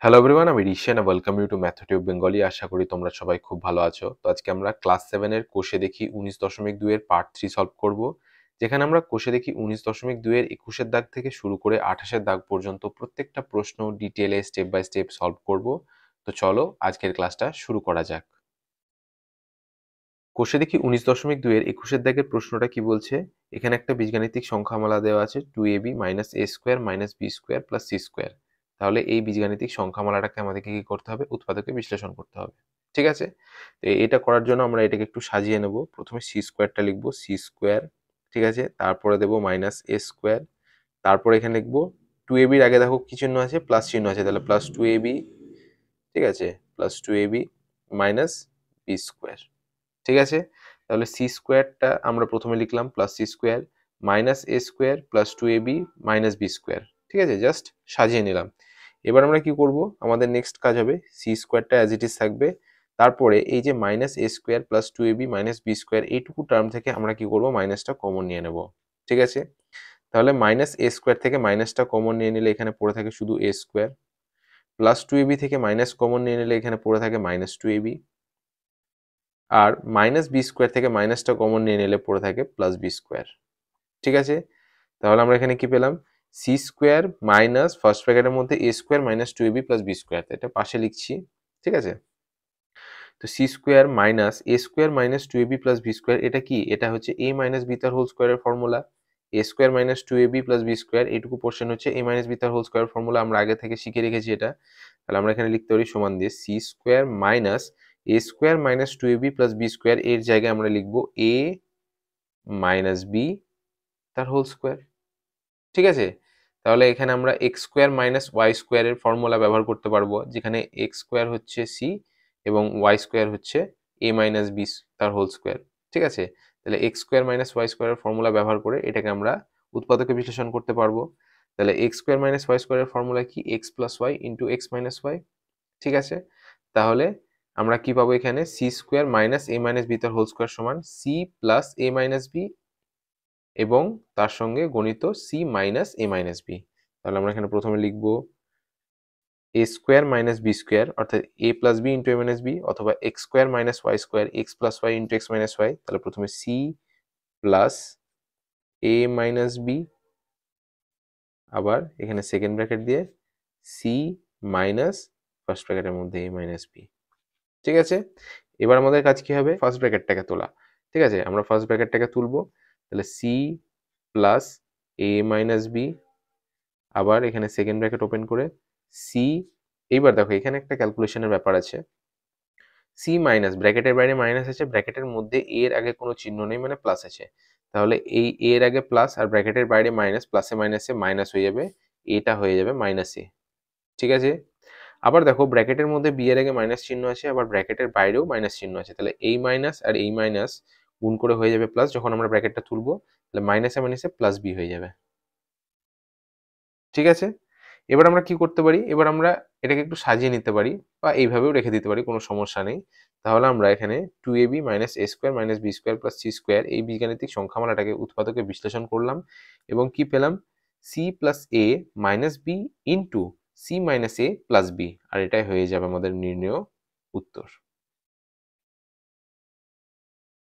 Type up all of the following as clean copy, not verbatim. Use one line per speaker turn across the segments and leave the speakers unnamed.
Hello everyone, আমি Rishan. Welcome you to MathTube Bengali. আশা করি তোমরা সবাই খুব ভালো আছো। তো আজকে আমরা ক্লাস 7 এর কোষে দেখি 19.2 এর পার্ট 3 সলভ করব, যেখানে আমরা কোষে দেখি 19.2 এর 21 এর দাগ থেকে শুরু করে 28 এর দাগ পর্যন্ত প্রত্যেকটা প্রশ্ন ডিটেইলে স্টেপ বাই স্টেপ সলভ করব। তো চলো আজকের ক্লাসটা শুরু করা যাক। কোষে দেখি 19.2 এর 21 এর দাগের প্রশ্নটা কি বলছে? এখানে একটা বীজগাণিতিক সংখ্যামালা দেওয়া আছে 2ab - a square - b square + c square. তাহলে এই বীজগাণিতিক সংখ্যামালাটাকে আমাদেরকে কি করতে হবে? উৎপাদকে বিশ্লেষণ করতে হবে। ঠিক আছে? তো এটা করার জন্য আমরা এটাকে একটু সাজিয়ে নেব। প্রথমে c স্কয়ারটা লিখব, c স্কয়ার। ঠিক আছে? তারপরে দেব -a স্কয়ার। তারপরে এখানে লিখব 2ab এর আগে দেখো কি চিহ্ন আছে? প্লাস চিহ্ন আছে, তাহলে +2ab। ঠিক আছে? +2ab - b square. ঠিক আছে? তাহলে c স্কয়ারটা আমরা প্রথমে লিখলাম +c square - a square + 2ab - b square. ঠিক আছে? জাস্ট সাজিয়ে নিলাম। এবার আমরা কি করব? আমাদের নেক্সট কাজ হবে c স্কয়ারটা অ্যাজ ইট ইজ থাকবে। তারপরে এই যে -a square + 2ab - b square এইটুকু টার্ম থেকে আমরা কি করব? মাইনাসটা কমন নিয়ে নেব। ঠিক আছে? তাহলে -a স্কয়ার থেকে মাইনাসটা কমন নিয়ে নিলে এখানে পড়ে থাকে শুধু a স্কয়ার। +2ab থেকে মাইনাস কমন নিয়ে নিলে এখানে পড়ে থাকে -2ab। আর -b স্কয়ার থেকে মাইনাসটা কমন নিয়ে নিলে পড়ে থাকে +b স্কয়ার। ঠিক আছে? তাহলে আমরা এখানে কি পেলাম? c স্কয়ার মাইনাস ফার্স্ট ব্র্যাকেটের মধ্যে a square - 2ab + b square. এটা পাশে লিখছি। ঠিক আছে? তো c square minus a square - 2ab + b square এটা কি? এটা হচ্ছে a - b তার হোল স্কয়ারের formula. a square - 2ab + b square এইটুকু পোরশন হচ্ছে a - b তার হোল স্কয়ারের ফর্মুলা। আমরা আগে থেকে শিখে রেখেছি এটা। তাহলে আমরা এখানে লিখতে পারি সমান দিয়ে c square minus a square - 2ab + b square এর জায়গায় আমরা লিখব a - b তার হোল স্কয়ার। ঠিক আছে? তাহলে এখানে আমরা x স্কয়ার - y স্কয়ার এর ফর্মুলা ব্যবহার করতে পারবো, যেখানে x স্কয়ার হচ্ছে c এবং y স্কয়ার হচ্ছে a - b তার হোল স্কয়ার। ঠিক আছে? তাহলে x স্কয়ার - y স্কয়ার এর ফর্মুলা ব্যবহার করে এটাকে আমরা উৎপাদকে বিশ্লেষণ করতে পারবো। তাহলে x স্কয়ার - y স্কয়ার এর ফর্মুলা কি? x + y * x - y। ঠিক আছে? তাহলে আমরা কি পাবো এখানে? c square minus a - b তার হোল স্কয়ার সমান c প্লাস a - b এবং তার সঙ্গে গণিত c মাইনাস a - b। তাহলে আমরা এখানে প্রথমে লিখব a square minus b square, অর্থাৎ a plus b into a minus b, অথবা x square minus y square x plus y into x minus y। তাহলে প্রথমে c plus a minus b, আবার এখানে সেকেন্ড ব্র্যাকেট দিয়ে c minus first ব্র্যাকেটের মধ্যে a minus b। ঠিক আছে? এবার আমাদের কাজ কি হবে? ফার্স্ট ব্র্যাকেটটাকে তোলা। ঠিক আছে? আমরা ফার্স্ট ব্র্যাকেটটাকে তুলবো। তাহলে c plus a minus b, আবার এখানে সেকেন্ড ব্র্যাকেট ওপেন করে c। এইবার দেখো এখানে একটা ক্যালকুলেশনের ব্যাপার আছে। c মাইনাস, ব্র্যাকেটের বাইরে মাইনাস আছে, ব্র্যাকেটের মধ্যে a এর আগে কোনো চিহ্ন নেই মানে প্লাস আছে। তাহলে এই a এর আগে প্লাস আর ব্র্যাকেটের বাইরে মাইনাস, প্লাসে মাইনাসে মাইনাস হয়ে যাবে, এটা হয়ে যাবে মাইনাস a। ঠিক আছে? আবার দেখো ব্র্যাকেটের মধ্যে b এর আগে মাইনাস চিহ্ন আছে, আবার ব্র্যাকেটের বাইরেও মাইনাস চিহ্ন আছে। তাহলে এই মাইনাস আর এই মাইনাস গুণ করে হয়ে যাবে প্লাস। যখন আমরা ব্র্যাকেটটা তুলবো তাহলে মাইনাসে মাইনাসে প্লাস b হয়ে যাবে। ঠিক আছে? এবার আমরা কি করতে পারি? এবার আমরা এটাকে একটু সাজিয়ে নিতে পারি বা এইভাবেও রেখে দিতে পারি, কোনো সমস্যা নেই। তাহলে আমরা এখানে 2ab - a square - b square + c square এই বীজগাণিতিক সংখ্যামালাটাকে উৎপাদকে বিশ্লেষণ করলাম এবং কি পেলাম? c + a - b into c - a + b, আর এটাই হয়ে যাবে আমাদের নির্ণেয় উত্তর।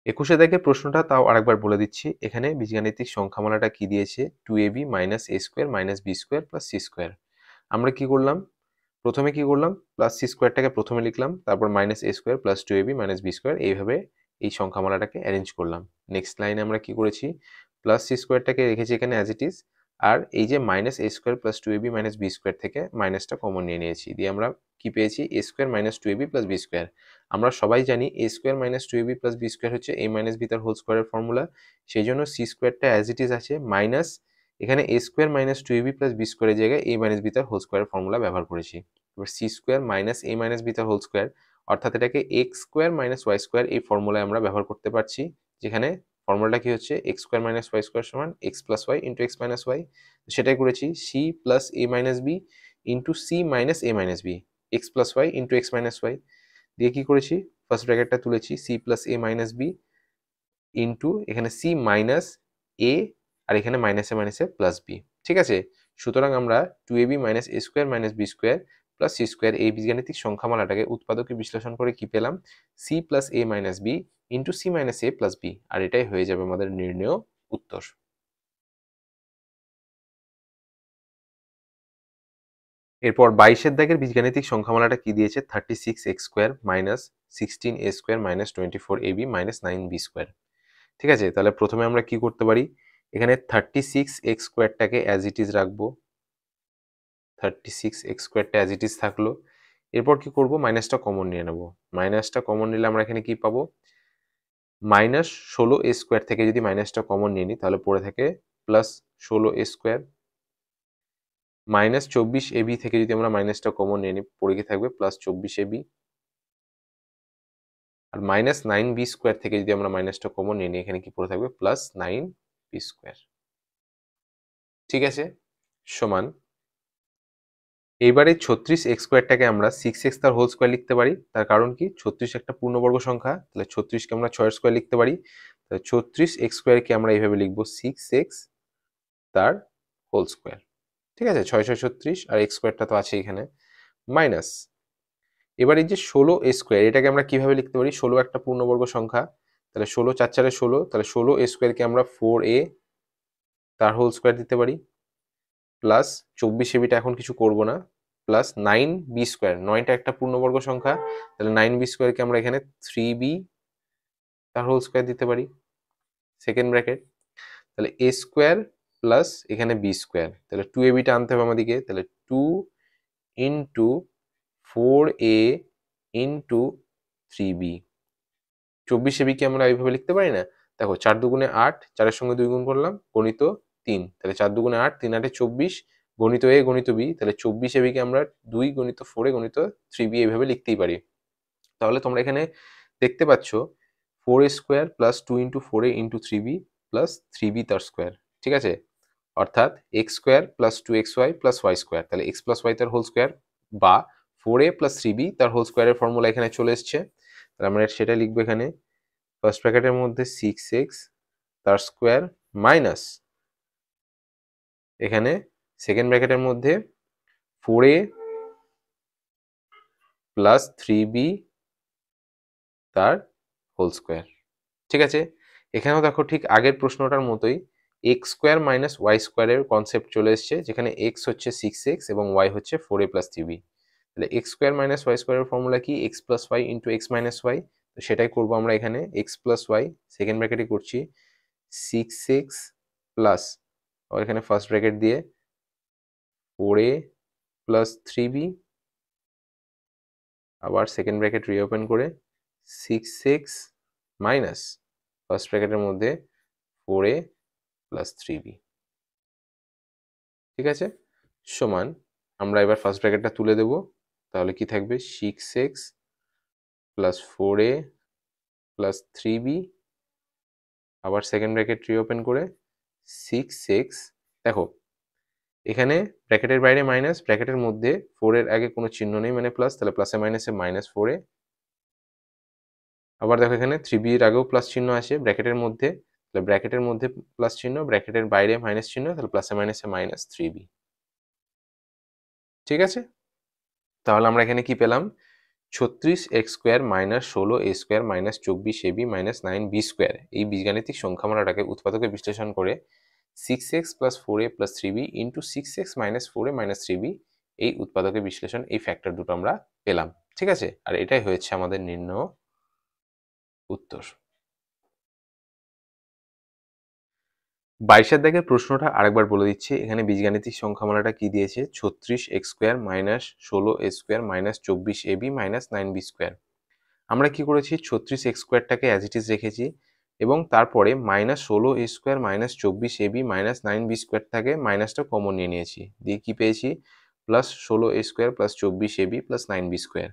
21 দাগের প্রশ্নটা তাও আরেকবার বলে দিচ্ছি। এখানে বীজগাণিতিক সংখ্যামালাটা কি দিয়েছে? 2ab - a square - b square + c square. আমরা কি করলাম? প্রথমে কি করলাম? প্লাস c স্কয়ারটাকে প্রথমে লিখলাম, তারপর -a square + 2ab - b square, এইভাবে এই সংখ্যামালাটাকে অ্যারেঞ্জ করলাম। নেক্সট লাইনে আমরা কি করেছি? প্লাস c স্কয়ারটাকে রেখেছি এখানে অ্যাজ ইট ইজ, আর এই যে -a square + 2ab - b square থেকে মাইনাসটা কমন নিয়ে নিয়েছি। দিয়ে আমরা কি পেয়েছি? a square - 2ab + b square. আমরা সবাই জানি a square - 2ab + b square হচ্ছে a - b তার হোল স্কয়ারের ফর্মুলা। সেই জন্য c স্কয়ারটা অ্যাজ ইট ইজ আছে, মাইনাস এখানে a স্কয়ার - 2ab + b স্কয়ারের জায়গায় a - b তার হোল স্কয়ারের ফর্মুলা ব্যবহার করেছি। এবার c square minus a - b তার হোল স্কয়ার, অর্থাৎ এটাকে x স্কয়ার - y স্কয়ার এই ফর্মুলায় আমরা ব্যবহার করতে পারছি, যেখানে ফর্মুলাটা কি হচ্ছে? x স্কয়ার - y স্কয়ার সমান x + y * x - y। সেটাই করেছি, c + a - b into c - a - b, x + y * x - y দিয়ে কি করেছি? ফার্স্ট ব্র্যাকেটটা তুলেছি, c + a - b ইনটু এখানে c মাইনাস a, আর এখানে মাইনাসে মাইনাসে প্লাস b। ঠিক আছে? সুতরাং আমরা 2ab - a square - b square plus C square, এই বীজগাণিতিক সংখ্যামালাটাকে উৎপাদকে বিশ্লেষণ করে কি পেলাম, C plus A minus B into C minus A plus B, আর এটাই হয়ে যাবে আমাদের নির্ণেয় উত্তর। এরপর 22 দাগের বীজগাণিতিক সংখ্যামালাটা কি দিয়েছে, 36x square minus 16a square minus 24ab minus 9b square. ঠিক আছে, তাহলে প্রথমে আমরা কি করতে পারি, এখানে 36x স্কোয়ারটাকে অ্যাজ ইট ইজ রাখবো, 36x স্কোয়ারটা অ্যাজ ইট ইজ থাকলো। এরপর কি করব, মাইনাসটা কমন নিয়ে নেব, মাইনাসটা কমন নিলে আমরা এখানে কি পাবো, মাইনাস 16a স্কোয়ার থেকে যদি মাইনাসটা কমন নিয়ে নিই তাহলে পড়ে থাকে plus 16a square, minus 24ab থেকে যদি আমরা মাইনাসটা কমন নিয়ে নিই পড়ে কি থাকবে প্লাস 24ab, আর মাইনাস 9b স্কোয়ার থেকে যদি আমরা মাইনাসটা কমন নিয়ে নিই এখানে কি পড়ে থাকবে প্লাস 9b স্কোয়ার। ঠিক আছে, সমান এইবারে 36x স্কোয়ারটাকে আমরা 6x তার হোল স্কোয়ার লিখতে পারি, তার কারণ কি 36 একটা পূর্ণবর্গ সংখ্যা, তাহলে 36কে আমরা 6 স্কোয়ার লিখতে পারি, তাহলে 36x স্কোয়ারকে আমরা এইভাবে লিখবো 6x তার হোল স্কোয়ার। ঠিক আছে, 6 6 36 আর x স্কোয়ারটা তো আছে এখানে, মাইনাস এবার এই যে 16a স্কোয়ার এটাকে আমরা কিভাবে লিখতে পারি, 16 একটা পূর্ণবর্গ সংখ্যা, তাহলে 16 4 4 16, তাহলে 16a স্কোয়ারকে আমরা 4a তার হোল স্কোয়ার দিতে পারি, প্লাস 24abটা এখন কিছু করব না, প্লাস 9b স্কোয়ার, 9টা একটা পূর্ণবর্গ সংখ্যা, তাহলে 9b স্কোয়ারকে আমরা এখানে 3b তার হোল স্কোয়ার দিতে পারি, সেকেন্ড ব্র্যাকেট, তাহলে a স্কোয়ার প্লাস এখানে b স্কোয়ার, তাহলে 2abটা আনতে হবে আমাদেরকে, তাহলে 2 ইন্টু 4a ইন্টু 3b, 24abকে আমরা এইভাবে লিখতে পারি না, দেখো 4 দুগুণে 8, 4-এর সঙ্গে 2 গুণ করলাম, গণিত 3, তাহলে 4 দুগুণে 8, 3 8 24, গণিত a গণিত b, তাহলে 24abকে আমরা 2 গণিত 4 গণিত 3b এইভাবে লিখতেই পারি। তাহলে তোমরা এখানে দেখতে পাচ্ছ 4a square plus 2 into 4a into 3b plus 3b তার স্কোয়ার। ঠিক আছে, অর্থাৎ x square plus 2xy plus Y square, তাহলে x প্লাস ওয়াই তার হোল স্কোয়ার বা 4a প্লাস 3b তার হোল স্কোয়ারের ফর্মুলা এখানে চলে এসছে, তাহলে আমরা সেটা লিখবো এখানে ফার্স্ট ব্র্যাকেটের মধ্যে 6x তার স্কোয়ার মাইনাস এখানে সেকেন্ড ব্র্যাকেটের মধ্যে 4a প্লাস 3b তার হোল স্কোয়ার। ঠিক আছে, এখানেও দেখো ঠিক আগের প্রশ্নটার মতোই এক্স স্কোয়ার মাইনাস ওয়াই স্কোয়ারের কনসেপ্ট চলে এসছে, যেখানে এক্স হচ্ছে 6x এবং ওয়াই হচ্ছে 4a প্লাস 3b, তাহলে এক্স স্কোয়ার মাইনাস ওয়াই স্কোয়ারের ফর্মুলা কি, x plus Y into x minus y, তো সেটাই করবো আমরা এখানে, এক্স প্লাস ওয়াই সেকেন্ড ব্র্যাকেটে করছি 6x প্লাস, আর এখানে ফার্স্ট ব্র্যাকেট দিয়ে 4a প্লাস 3b, আবার সেকেন্ড ব্র্যাকেট রিওপেন করে 6x মাইনাস ফার্স্ট ব্র্যাকেটের মধ্যে 4a প্লাস 3b। ঠিক আছে, সমান আমরা এবার ফার্স্ট ব্র্যাকেটটা তুলে দেব, তাহলে কি থাকবে 6x plus 4a plus 3b, আবার সেকেন্ড ব্র্যাকেট রিওপেন করে 6x, দেখো এখানে ব্র্যাকেটের বাইরে মাইনাস, ব্র্যাকেটের মধ্যে 4 এর আগে কোনো চিহ্ন নেই মানে প্লাস, তাহলে প্লাসে মাইনাসে মাইনাস 4a, আবার দেখো এখানে 3b এর আগেও প্লাস চিহ্ন আছে ব্র্যাকেটের মধ্যে, তাহলে ব্র্যাকেটের মধ্যে প্লাস চিহ্ন, ব্র্যাকেটের বাইরে মাইনাস চিহ্ন, তাহলে প্লাসে মাইনাসে মাইনাস 3b। ঠিক আছে, তাহলে আমরা এখানে কি পেলাম, 36x square minus 16a square minus 24ab minus 9b square, এই বীজগাণিতিক সংখ্যামালাটাকে উৎপাদকে বিশ্লেষণ করে 6x plus 4a plus 3b into 6x minus 4a minus 3b, এই উৎপাদকে বিশ্লেষণ এই ফ্যাক্টর দুটো আমরা পেলাম। ঠিক আছে, আর এটাই হয়েছে আমাদের নির্ণয় উত্তর। 22 দাগের প্রশ্নটা আরেকবার বলে দিচ্ছি, এখানে বীজগাণিতিক সংখ্যামালাটা কি দিয়েছে, 36x square minus 16a square minus 24ab minus 9b square. আমরা কি করেছি, 36x স্কোয়ারটাকে অ্যাজ ইট ইজ রেখেছি এবং তারপরে minus 16a square minus 24ab minus 9b square থেকে মাইনাসটা কমন নিয়ে নিয়েছি, দিয়ে কি পেয়েছি plus 16a square plus 24ab plus 9b square.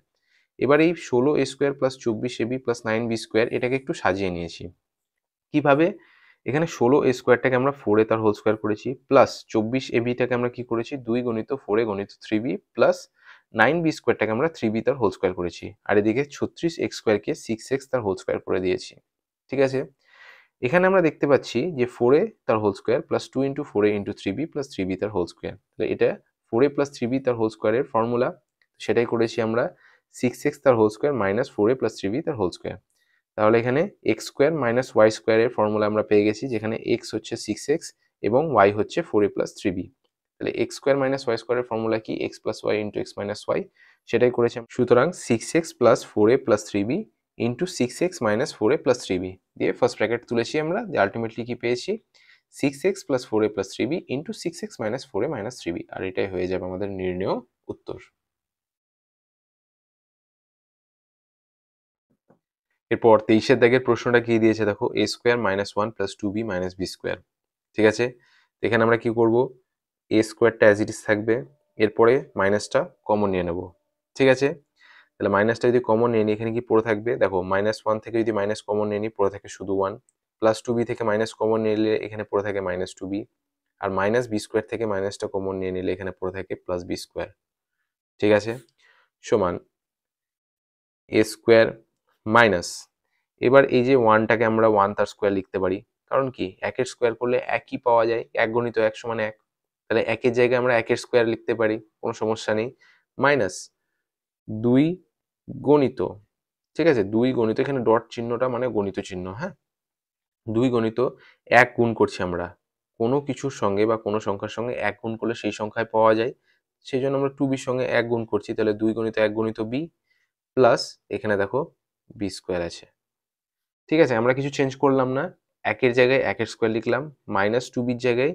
এবার এই 16a square plus 24ab plus 9b square এটাকে একটু সাজিয়ে নিয়েছি, কিভাবে, এখানে 16a স্কোয়ারটাকে আমরা 4a তার হোল স্কোয়ার করেছি, প্লাস 24abটাকে আমরা কি করেছি 2 গণিত 4a গণিত 3b, প্লাস 9b স্কোয়ারটাকে আমরা 3b তার হোল স্কোয়ার করেছি, আর এদিকে 36x স্কোয়ারকে 6x তার হোল স্কোয়ার করে দিয়েছি। ঠিক আছে, এখানে আমরা দেখতে পাচ্ছি যে 4a তার whole square plus 2 into 4a into 3b plus 3b তার হোল স্কোয়ার, তাহলে এটা 4a প্লাস 3b তার হোল স্কোয়ারের ফর্মুলা, সেটাই করেছি আমরা 6x তার whole square minus 4a plus 3b তার হোল স্কোয়ার। তাহলে এখানে এক্স স্কোয়ার মাইনাস ওয়াই স্কোয়ারের ফর্মুলা আমরা পেয়ে গেছি, যেখানে এক্স হচ্ছে 6x এবং ওয়াই হচ্ছে 4a প্লাস 3b। তাহলে এক্স স্কোয়ার মাইনাস ওয়াই স্কোয়ারের ফর্মুলা কি? X plus Y into x minus y, সেটাই করেছি। সুতরাং 6x plus 4a plus 3b into 6x minus 4a plus 3b দিয়ে ফার্স্ট ব্র্যাকেট তুলেছি আমরা, দিয়ে আলটিমেটলি কি পেয়েছি? 6x plus 4a plus 3b into 6x minus 4a minus 3b, আর এটাই হয়ে যাবে আমাদের নির্ণেয় উত্তর। এরপর 23-এর দাগের প্রশ্নটা কি দিয়েছে দেখো, a square minus 1 plus 2b minus b square. ঠিক আছে, এখানে আমরা কি করব, a স্কোয়ারটা অ্যাজ ইট ইজ থাকবে, এরপরে মাইনাসটা কমন নিয়ে নেব। ঠিক আছে, তাহলে মাইনাসটা যদি কমন নিয়ে নিই, এখানে কি পড়ে থাকবে দেখো, -1 থেকে যদি মাইনাস কমন নিয়ে নিই পড়ে থাকে শুধু 1, প্লাস 2b থেকে মাইনাস কমন নিয়ে নিলে এখানে পড়ে থাকে মাইনাস 2b, আর মাইনাস b স্কোয়ার থেকে মাইনাসটা কমন নিয়ে নিলে এখানে পড়ে থাকে প্লাস b স্কোয়ার। ঠিক আছে, সমান a স্কোয়ার মাইনাস, এবার এই যে 1টাকে আমরা 1 তার স্কোয়ার লিখতে পারি, কারণ কি একের স্কোয়ার করলে একই পাওয়া যায়, এক গণিত এক সমান এক, তাহলে একের জায়গায় আমরা একের স্কোয়ার লিখতে পারি, কোনো সমস্যা নেই। মাইনাস 2 গণিত, ঠিক আছে, 2 গণিত, এখানে ডট চিহ্নটা মানে গণিত চিহ্ন, হ্যাঁ, 2 গণিত 1 গুণ করছি আমরা, কোনো কিছুর সঙ্গে বা কোনো সংখ্যার সঙ্গে 1 গুণ করলে সেই সংখ্যায় পাওয়া যায়, সেই জন্য আমরা 2b সঙ্গে 1 গুণ করছি, তাহলে 2 গণিত 1 গণিত b প্লাস এখানে দেখো b স্কোয়ার আছে। ঠিক আছে, আমরা কিছু চেঞ্জ করলাম না, একের জায়গায় একের স্কোয়ার লিখলাম, মাইনাস 2bর জায়গায়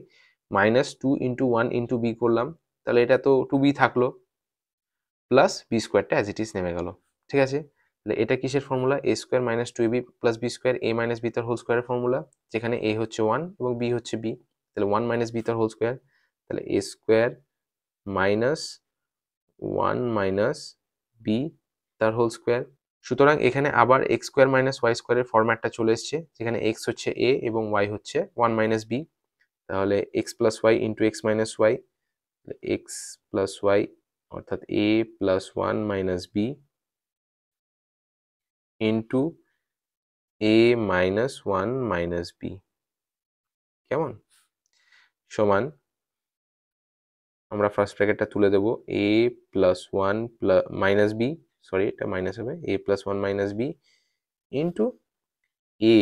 মাইনাস 2 ইন্টু 1 ইন্টু b করলাম, তাহলে এটা তো 2b থাকলো, প্লাস b স্কোয়ারটা অ্যাজ ইট ইজ নেমে গেল। ঠিক আছে, তাহলে এটা কিসের formula? a square minus 2ab plus b square, a minus b তার হোল স্কোয়ারের ফর্মুলা, যেখানে a হচ্ছে 1 এবং b হচ্ছে b, তাহলে 1 মাইনাস b তার হোল স্কোয়ার, তাহলে a square minus 1 minus b তার হোল স্কোয়ার। সুতরাং এখানে আবার এক্স স্কোয়ার মাইনাস ওয়াই স্কোয়ারের ফরম্যাটটা চলে এসছে, যেখানে এক্স হচ্ছে এ এবং ওয়াই হচ্ছে 1 মাইনাস বি, তাহলে x plus Y into x minus y, x plus Y অর্থাৎ এ প্লাস 1 মাইনাস বি ইন্টু এ মাইনাস 1 মাইনাস বি, কেমন, সমান আমরা ফার্স্ট ব্র্যাকেটটা তুলে দেবো, a plus 1 minus b, sorry এটা মাইনাস হবে, a plus 1 minus B into a,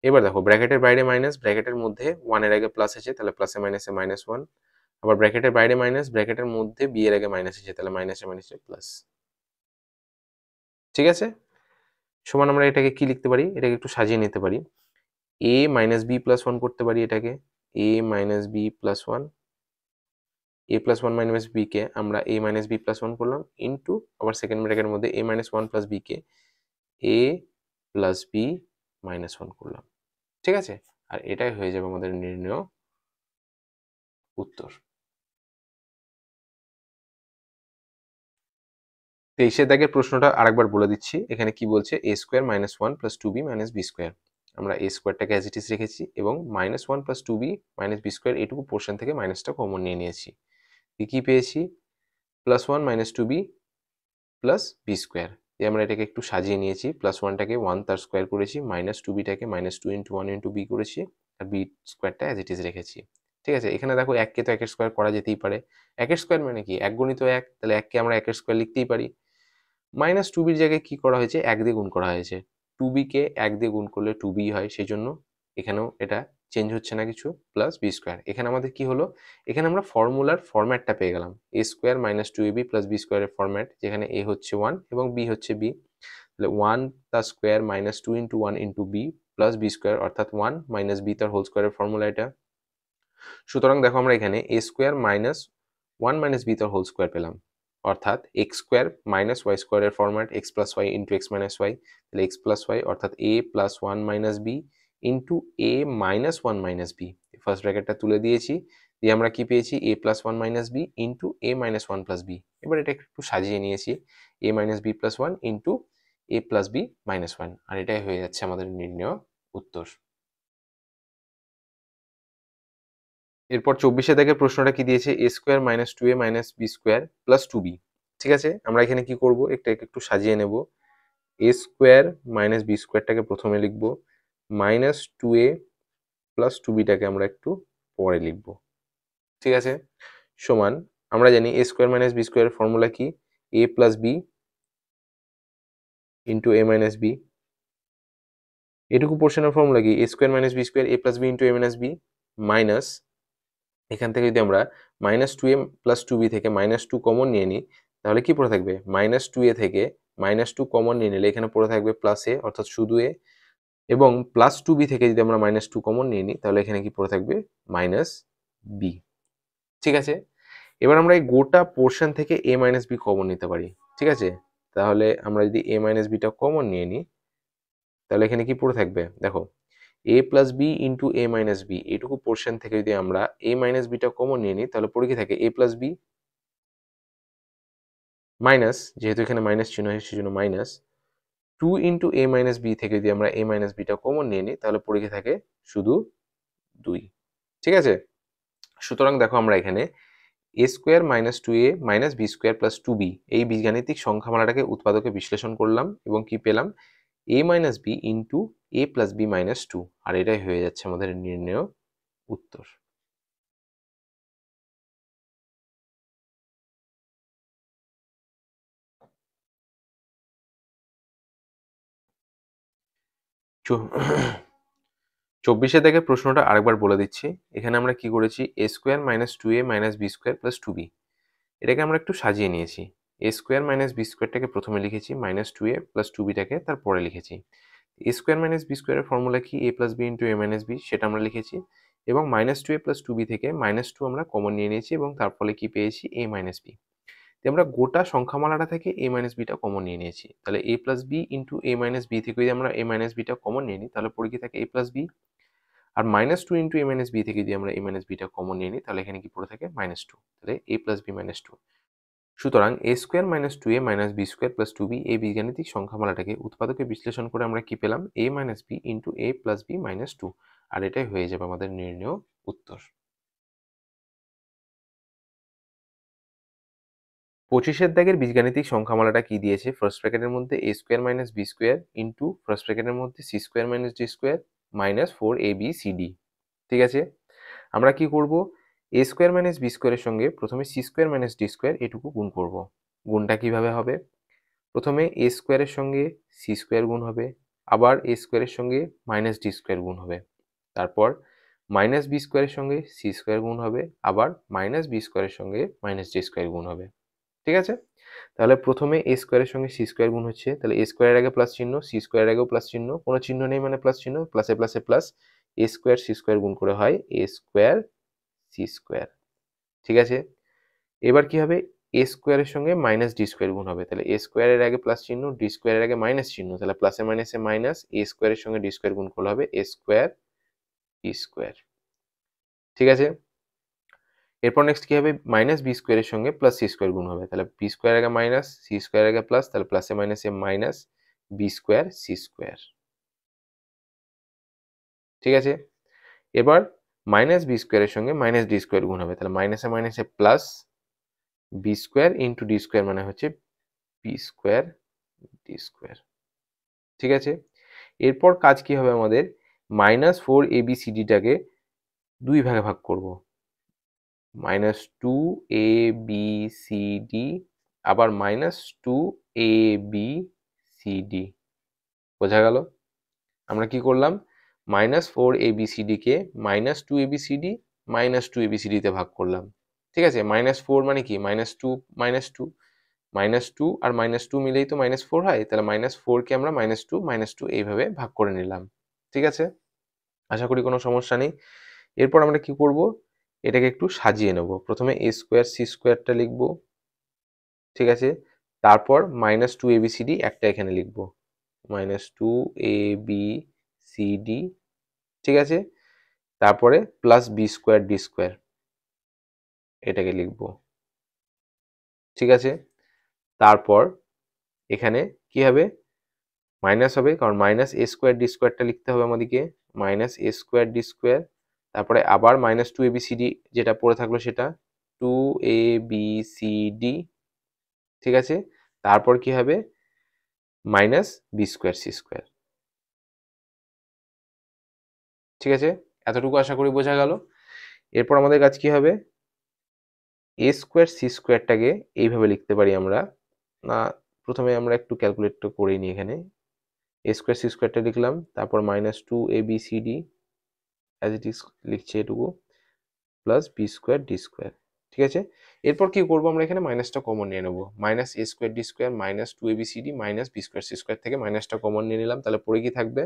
এবার দেখো ব্র্যাকেটের বাইরে মাইনাস, ব্র্যাকেটের মধ্যে 1 এর আগে প্লাস আছে, তাহলে প্লাসে মাইনাসে মাইনাস 1, আবার ব্র্যাকেটের বাইরে মাইনাস, ব্র্যাকেটের মধ্যে বি এর আগে মাইনাস আছে, তাহলে মাইনাসে মাইনাসে প্লাস। ঠিক আছে, সমান আমরা এটাকে কি লিখতে পারি, এটাকে একটু সাজিয়ে নিতে পারি, এ মাইনাস বি প্লাস 1 করতে পারি এটাকে, এ মাইনাস বি প্লাস 1, এ প্লাস 1 মাইনাস বি কে আমরা এ মাইনাস বি প্লাস 1 করলাম, ইন্টু আবার সেকেন্ড ব্র্যাকেটের মধ্যে এ মাইনাস 1 প্লাস বি কে এ প্লাস বি মাইনাস 1 করলাম। ঠিক আছে, আর এটাই হয়ে যাবে আমাদের নির্ণয় উত্তর। 23-এর দাগের প্রশ্নটা আরেকবার বলে দিচ্ছি, এখানে কি বলছে, A square minus 1 plus 2b minus B square, আমরা এ স্কোয়ারটাকে অ্যাজ ইট ইজ রেখেছি এবং minus 1 plus 2b minus B square এইটুকু পোর্শন থেকে মাইনাসটা কমন নিয়ে নিয়েছি, কি পেয়েছি, plus 1 minus 2b plus B square, আমরা এটাকে একটু সাজিয়ে নিয়েছি, প্লাস 1টাকে 1 তার স্কোয়ার করেছি, মাইনাস 2bটাকে মাইনাস 2 ইন্টু 1 ইন্টু বি করেছি, আর বি স্কোয়ারটা অ্যাজ ইট ইজ রেখেছি। ঠিক আছে, এখানে দেখো এককে তো একের স্কোয়ার করা যেতেই পারে, একের স্কোয়ার মানে কি এক গণিত এক, তাহলে এককে আমরা একের স্কোয়ার লিখতেই পারি, মাইনাস 2bর জায়গায় কি করা হয়েছে, 1 দিয়ে গুণ করা হয়েছে, 2b কে 1 দিয়ে গুণ করলে 2b হয়, সেই জন্য এখানেও এটা চেঞ্জ হচ্ছে না কিছু, প্লাস বি স্কোয়ার। এখানে আমাদের কি হলো, এখানে আমরা ফর্মুলার ফরম্যাটটা পেয়ে গেলাম, A square minus 2ab plus B স্কোয়ারের ফরম্যাট, যেখানে এ হচ্ছে 1 এবং বি হচ্ছে বি, তাহলে 1 তার square minus 2 into 1 into b plus B square অর্থাৎ 1 মাইনাস বি তার হোল স্কোয়ারের ফর্মুলা এটা। সুতরাং দেখো আমরা এখানে এ স্কোয়ার মাইনাস 1 মাইনাস বি তার হোল স্কোয়ার পেলাম, অর্থাৎ এক্স স্কোয়ার মাইনাস ওয়াই স্কোয়ারের format, x plus Y into x minus Y, তাহলে এক্স প্লাস ওয়াই অর্থাৎ এ প্লাস 1 মাইনাস বি ইন্টু এ মাইনাস 1 মাইনাস বি, ফার্স্ট ব্র্যাকেটটা তুলে দিয়েছি, দিয়ে আমরা কি পেয়েছি, এ প্লাস 1 মাইনাস বি ইন্টু এ মাইনাস 1 প্লাস বি, এবার এটা একটু সাজিয়ে নিয়েছি, এ minus B plus 1 into A plus B minus 1, আর এটাই হয়ে যাচ্ছে আমাদের নির্ণয় উত্তর। এরপর 24-এ দেখে প্রশ্নটা কি দিয়েছে, A square minus 2a minus B square plus 2b। ঠিক আছে, আমরা এখানে কি করব, এটাকে একটু সাজিয়ে নেব, এ স্কোয়ার মাইনাস বি স্কোয়ারটাকে প্রথমে লিখব, মাইনাস 2a প্লাস 2bটাকে আমরা একটু পরে লিখব। ঠিক আছে, সমান আমরা জানি এ স্কোয়ার মাইনাস বি স্কোয়ারের ফর্মুলা কি, A plus B into A minus B. এটুকু পোর্শনের ফর্মুলা কি? এ square minus B square A plus B into A minus B minus, এখান থেকে যদি আমরা minus two A plus two B থেকে মাইনাস টু কমন নিয়ে নিই তাহলে কি পড়ে থাকবে? মাইনাস টু এ থেকে মাইনাস টু কমন নিয়ে নিলে এখানে পড়ে থাকবে প্লাস এ অর্থাৎ শুধু এ, এবং প্লাস টু বি থেকে যদি আমরা মাইনাস টু কমন নিয়ে নিই তাহলে এখানে কি পড়ে থাকবে? Minus B. ঠিক আছে, এবার আমরা এই গোটা পোর্শন থেকে এ মাইনাস বি কমন নিতে পারি। ঠিক আছে, তাহলে আমরা যদি এ মাইনাস বিটা কমন নিয়ে নিই তাহলে এখানে কি পড়ে থাকবে? দেখো, এ প্লাস বি ইন্টু এ মাইনাস বি, এইটুকু পোর্শন থেকে যদি আমরা এ মাইনাস বিটা কমন নিয়ে নিই তাহলে পড়ে কি থাকে? এ প্লাস বি মাইনাস, যেহেতু এখানে মাইনাস চিহ্ন হয় সেজন্য মাইনাস টু ইন্টু এ মাইনাস বি থেকে যদি আমরা এ মাইনাস বিটা কমন নিয়ে নিই তাহলে পড়ে কি থাকে? শুধু 2। ঠিক আছে, সুতরাং দেখো আমরা এখানে এ square minus two A minus B square plus two B এই বীজগাণিতিক সংখ্যামালাটাকে উৎপাদকে বিশ্লেষণ করলাম এবং কি পেলাম? A minus B into A plus B minus two, আর এটাই হয়ে যাচ্ছে আমাদের নির্ণেয় উত্তর। চব্বিশে থেকে প্রশ্নটা আরেকবার বলে দিচ্ছি। এখানে আমরা কি করেছি? A square minus two A minus B square plus two B, এটাকে আমরা একটু সাজিয়ে নিয়েছি। এ স্কোয়ার মাইনাস বি স্কোয়ারটাকে প্রথমে লিখেছি, minus two A plus two বিটাকে তারপরে লিখেছি। এ স্কোয়ার মাইনাস বি স্কোয়ারের ফর্মুলা কি? A plus B into A minus B, সেটা আমরা লিখেছি, এবং minus two A plus two B থেকে মাইনাস টু আমরা কমন নিয়ে নিয়েছি এবং তার ফলে কি পেয়েছি? এ মাইনাস বি। আমরা গোটা সংখ্যামালাটা থেকে এ মাইনাস বিটা কমন নিয়ে নিয়েছি, তাহলে A plus B into A minus B থেকে যদি আমরা এ মাইনাস বিটা কমন নিয়ে নিই তাহলে পড়ে কি থাকে? এ প্লাস বি, আর মাইনাস টু ইন্টু এ মাইনাস বি থেকে যদি আমরা এ মাইনাস বিটা কমন নিয়ে নিই তাহলে এখানে কি পড়ে থাকে? মাইনাস টু, তাহলে A plus B minus two. সুতরাং A square minus two A minus B square plus two B এই বীজগাণিতিক সংখ্যামালাটাকে উৎপাদকে বিশ্লেষণ করে আমরা কি পেলাম? A minus B into A plus B minus two, আর এটাই হয়ে যাবে আমাদের নির্ণেয় উত্তর। 25-এর দাগের বীজগাণিতিক সংখ্যামালাটা কি দিয়েছে? ফার্স্ট ব্র্যাকেটের মধ্যে A square minus B square into first ব্র্যাকেটের মধ্যে C square minus D square minus four A B C D. ঠিক আছে, আমরা কি করব? এ স্কোয়ার মাইনাস বি স্কোয়ারের সঙ্গে প্রথমে c square minus D square এটুকু গুণ করব। গুণটা কিভাবে হবে? প্রথমে এ স্কোয়ারের সঙ্গে সি স্কোয়ার গুণ হবে, আবার এ স্কোয়ারের সঙ্গে মাইনাস ডি স্কোয়ার গুণ হবে, তারপর মাইনাস বি স্কোয়ারের সঙ্গে সি স্কোয়ার গুণ হবে, আবার মাইনাস বি স্কোয়ারের সঙ্গে মাইনাস ডি স্কোয়ার গুণ হবে। ঠিক আছে, তাহলে প্রথমে এ স্কোয়ারের সঙ্গে সি স্কোয়ার গুণ হচ্ছে, তাহলে এ স্কোয়ারের আগে প্লাস চিহ্ন, সি স্কোয়ারের আগেও প্লাস চিহ্ন, কোনো চিহ্ন নেই মানে প্লাস চিহ্ন, প্লাসে প্লাসে plus, A square C square গুণ করে হয় এ স্কোয়ার সি স্কোয়ার। ঠিক আছে, এবার কি হবে? এ স্কোয়ারের সঙ্গে মাইনাস ডি স্কোয়ার গুণ হবে, তাহলে এ স্কোয়ারের আগে প্লাস চিহ্ন, ডি স্কোয়ারের আগে মাইনাস চিহ্ন, তাহলে প্লাসে মাইনাসে মাইনাস, এ স্কোয়ারের সঙ্গে ডি স্কোয়ার গুণ করলে হবে এ স্কোয়ার বি স্কোয়ার। ঠিক আছে, এরপর নেক্সট কি হবে? মাইনাস বি স্কোয়ারের সঙ্গে প্লাস সি স্কোয়ার গুণ হবে, তাহলে বি স্কোয়ার আগে মাইনাস সি স্কোয়ার আগে প্লাস, তাহলে প্লাসে মাইনাসে minus B square C square. ঠিক আছে, এবার মাইনাস বি স্কোয়ারের সঙ্গে মাইনাস ডি স্কোয়ার গুণ হবে, তাহলে মাইনাসে মাইনাসে plus B square into d square মানে হচ্ছে বি স্কোয়ার ডি স্কোয়ার। ঠিক আছে, এরপর কাজ কি হবে আমাদের? Minus four A B C ডিটাকে দুই ভাগে ভাগ করব, minus two A B C D আবার minus two A B C D. বোঝা গেল? আমরা কি করলাম? Minus four A B C ডিকে minus two A B C D minus two A B C ডিতে ভাগ করলাম। ঠিক আছে, মাইনাস ফোর মানে কি? Minus two minus two, minus two আর মাইনাস টু মিলেই তো মাইনাস ফোর হয়, তাহলে মাইনাস ফোরকে আমরা মাইনাস টু এইভাবে ভাগ করে নিলাম। ঠিক আছে, আশা করি কোনো সমস্যা নেই। এরপর আমরা কি করব? এটাকে একটু সাজিয়ে নেব। প্রথমে এ স্কোয়ার সি স্কোয়ারটা লিখব। ঠিক আছে, তারপর minus two A B C d একটা এখানে লিখব, minus two A B C D. ঠিক আছে, তারপরে plus B square D square এটাকে লিখব। ঠিক আছে, তারপর এখানে কি হবে? মাইনাস হবে, কারণ মাইনাস এ স্কোয়ার ডি স্কোয়ারটা লিখতে হবে আমাদেরকে, মাইনাস এ স্কোয়ার ডি স্কোয়ার, তারপরে আবার minus two A B C d যেটা পড়ে থাকলো সেটা two A B C D. ঠিক আছে, তারপর কি হবে? Minus B square C square. ঠিক আছে, এতটুকু আশা করি বোঝা গেল। এরপর আমাদের কাজ কি হবে? এ স্কোয়ার সি স্কোয়ারটাকে এইভাবে লিখতে পারি আমরা, না, প্রথমে আমরা একটু ক্যালকুলেটটা করে নিই। এখানে এ স্কোয়ার সি স্কোয়ারটা লিখলাম, তারপর minus two A B C d as it is লিখছি এটুকু, plus B square D square. ঠিক আছে, এরপর কি করবো আমরা এখানে মাইনাসটা কমন নিয়ে নেবো, minus A square D square minus two A B C D minus B square C square থেকে মাইনাসটা কমন নিয়ে নিলাম। তাহলে পরে কি থাকবে,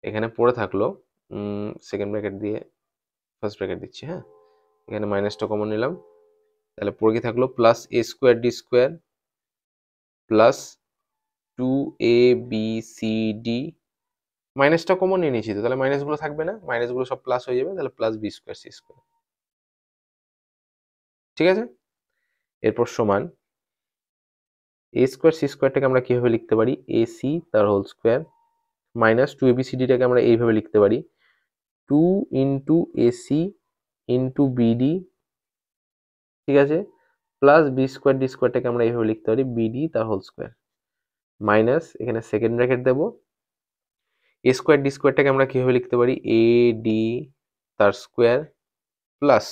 এখানে পড়ে থাকলো সেকেন্ড ব্র্যাকেট দিয়ে ফার্স্ট ব্র্যাকেট দিচ্ছি, হ্যাঁ, এখানে মাইনাসটা কমন নিলাম। তাহলে পরে কি থাকলো, plus A square D square plus two A B C D, মাইনাসটা কমন নিয়ে নিয়েছি তো, তাহলে মাইনাসগুলো থাকবে না, মাইনাসগুলো সব প্লাস হয়ে যাবে, তাহলে plus B square C square. ঠিক আছে, এরপর সমান এ স্কোয়ার সি স্কোয়ারটাকে আমরা কিভাবে লিখতে পারি, এ সি তার whole square minus two A B C ডিটাকে আমরা এইভাবে লিখতে পারি, two into AC into BD, ঠিক আছে, প্লাস বি স্কোয়ার ডি স্কোয়ারটাকে আমরা এইভাবে লিখতে পারি, বিডি তার হোল স্কোয়ার মাইনাস এখানে সেকেন্ড ব্র্যাকেট দেবো, এ স্কোয়ার ডি স্কোয়ারটাকে আমরা কিভাবে লিখতে পারি, এ ডি তার স্কোয়ার প্লাস